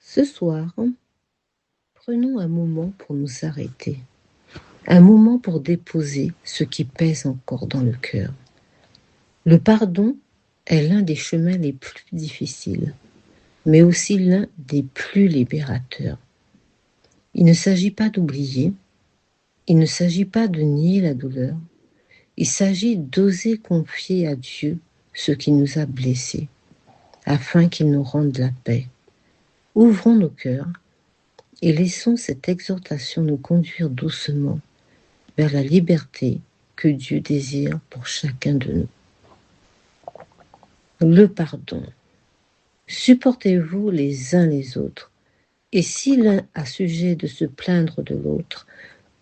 Ce soir, prenons un moment pour nous arrêter, un moment pour déposer ce qui pèse encore dans le cœur. Le pardon est l'un des chemins les plus difficiles, mais aussi l'un des plus libérateurs. Il ne s'agit pas d'oublier, il ne s'agit pas de nier la douleur, il s'agit d'oser confier à Dieu ce qui nous a blessés, afin qu'il nous rende la paix. Ouvrons nos cœurs et laissons cette exhortation nous conduire doucement vers la liberté que Dieu désire pour chacun de nous. Le pardon. Supportez-vous les uns les autres, et si l'un a sujet de se plaindre de l'autre,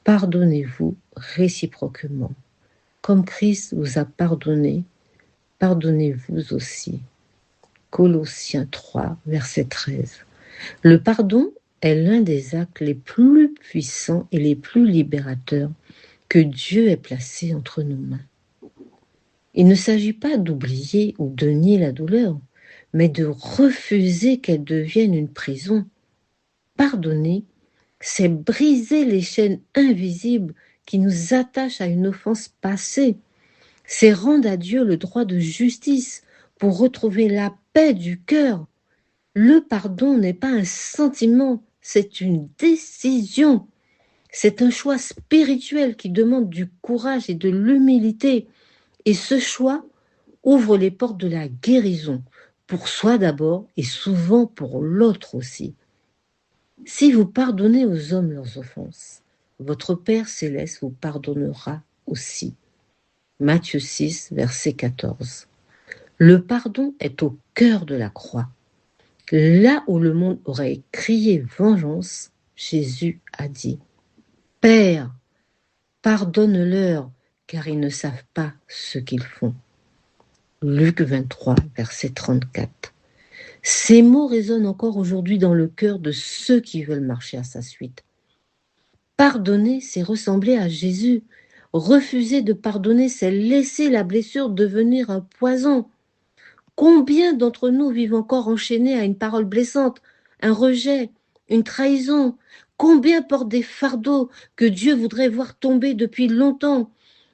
pardonnez-vous réciproquement. Comme Christ vous a pardonné, pardonnez-vous aussi. Colossiens 3, verset 13. Le pardon est l'un des actes les plus puissants et les plus libérateurs que Dieu ait placé entre nos mains. Il ne s'agit pas d'oublier ou de nier la douleur, mais de refuser qu'elle devienne une prison. Pardonner, c'est briser les chaînes invisibles qui nous attachent à une offense passée. C'est rendre à Dieu le droit de justice pour retrouver la paix du cœur. Le pardon n'est pas un sentiment, c'est une décision. C'est un choix spirituel qui demande du courage et de l'humilité. Et ce choix ouvre les portes de la guérison, pour soi d'abord et souvent pour l'autre aussi. Si vous pardonnez aux hommes leurs offenses, votre Père céleste vous pardonnera aussi. Matthieu 6, verset 14. Le pardon est au cœur de la croix. Là où le monde aurait crié vengeance, Jésus a dit « Père, pardonne-leur, car ils ne savent pas ce qu'ils font. » Luc 23, verset 34. Ces mots résonnent encore aujourd'hui dans le cœur de ceux qui veulent marcher à sa suite. Pardonner, c'est ressembler à Jésus. Refuser de pardonner, c'est laisser la blessure devenir un poison. Combien d'entre nous vivent encore enchaînés à une parole blessante, un rejet, une trahison? Combien portent des fardeaux que Dieu voudrait voir tomber depuis longtemps?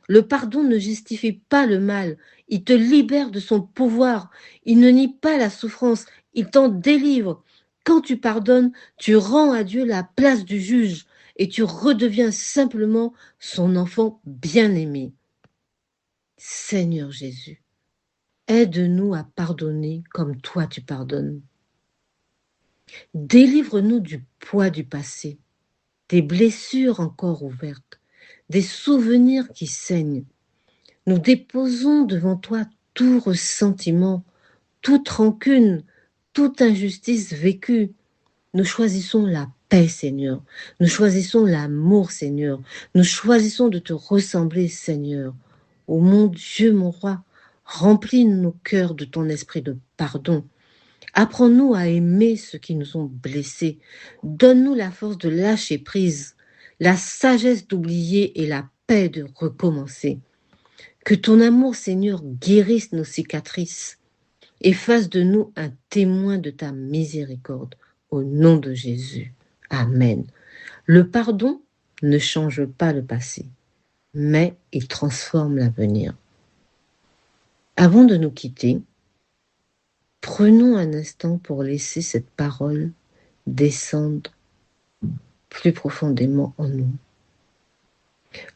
Le pardon ne justifie pas le mal, il te libère de son pouvoir, il ne nie pas la souffrance, il t'en délivre. Quand tu pardonnes, tu rends à Dieu la place du juge et tu redeviens simplement son enfant bien-aimé. Seigneur Jésus, aide-nous à pardonner comme toi tu pardonnes. Délivre-nous du poids du passé, des blessures encore ouvertes, des souvenirs qui saignent. Nous déposons devant toi tout ressentiment, toute rancune, toute injustice vécue. Nous choisissons la paix, Seigneur. Nous choisissons l'amour, Seigneur. Nous choisissons de te ressembler, Seigneur. Ô mon Dieu, mon roi, remplis nos cœurs de ton esprit de pardon. Apprends-nous à aimer ceux qui nous ont blessés. Donne-nous la force de lâcher prise, la sagesse d'oublier et la paix de recommencer. Que ton amour, Seigneur, guérisse nos cicatrices et fasse de nous un témoin de ta miséricorde. Au nom de Jésus. Amen. Le pardon ne change pas le passé, mais il transforme l'avenir. Avant de nous quitter, prenons un instant pour laisser cette parole descendre plus profondément en nous.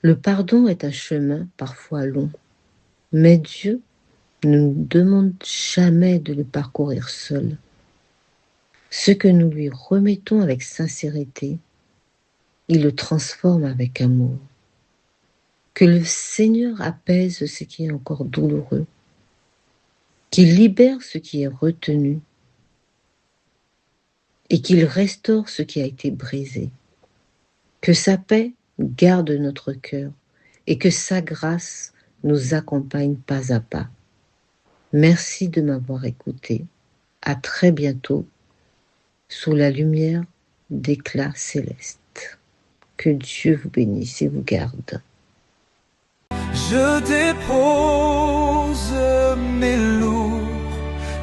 Le pardon est un chemin parfois long, mais Dieu ne nous demande jamais de le parcourir seul. Ce que nous lui remettons avec sincérité, il le transforme avec amour. Que le Seigneur apaise ce qui est encore douloureux, qu'il libère ce qui est retenu et qu'il restaure ce qui a été brisé. Que sa paix garde notre cœur et que sa grâce nous accompagne pas à pas. Merci de m'avoir écouté. À très bientôt sous la lumière d'éclats célestes. Que Dieu vous bénisse et vous garde. Je dépose mes lourds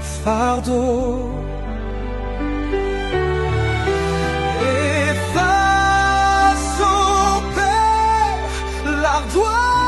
fardeaux toi.